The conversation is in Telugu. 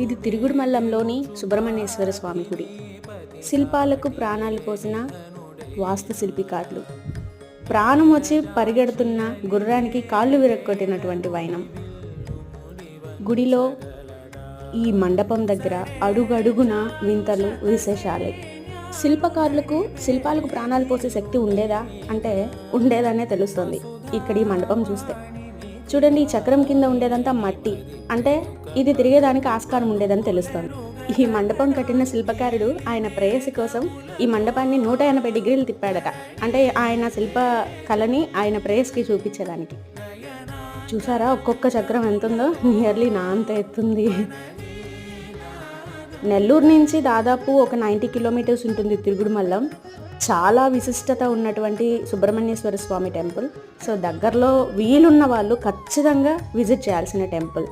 ఇది తిరుగుడుమల్లంలోని సుబ్రహ్మణ్యేశ్వర స్వామి గుడి. శిల్పాలకు ప్రాణాలు పోసిన వాస్తు శిల్పికారులు. ప్రాణం వచ్చి పరిగెడుతున్న గుర్రానికి కాళ్ళు విరక్కొట్టినటువంటి వైనం. గుడిలో ఈ మండపం దగ్గర అడుగడుగున వింతలు విశేషాలే. శిల్పాలకు ప్రాణాలు పోసే శక్తి ఉండేదా అంటే ఉండేదనే తెలుస్తుంది ఇక్కడ ఈ మండపం చూస్తే. చూడండి, ఈ చక్రం కింద ఉండేదంతా మట్టి, అంటే ఇది తిరిగేదానికి ఆస్కారం ఉండేదని తెలుస్తుంది. ఈ మండపం కట్టిన శిల్పకారుడు ఆయన ప్రేయసి కోసం ఈ మండపాన్ని 180 డిగ్రీలు తిప్పాడట. అంటే ఆయన శిల్ప కళని ఆయన ప్రేయస్కి చూపించడానికి. చూసారా ఒక్కొక్క చక్రం ఎంత ఉందో? నియర్లీ నా అంత ఎత్తుంది. నెల్లూరు నుంచి దాదాపు ఒక 90 కిలోమీటర్స్ ఉంటుంది తిరుగుడుమల్లం. చాలా విశిష్టత ఉన్నటువంటి సుబ్రహ్మణ్యేశ్వర స్వామి టెంపుల్. సో దగ్గరలో వీలున్న వాళ్ళు ఖచ్చితంగా విజిట్ చేయాల్సిన టెంపుల్.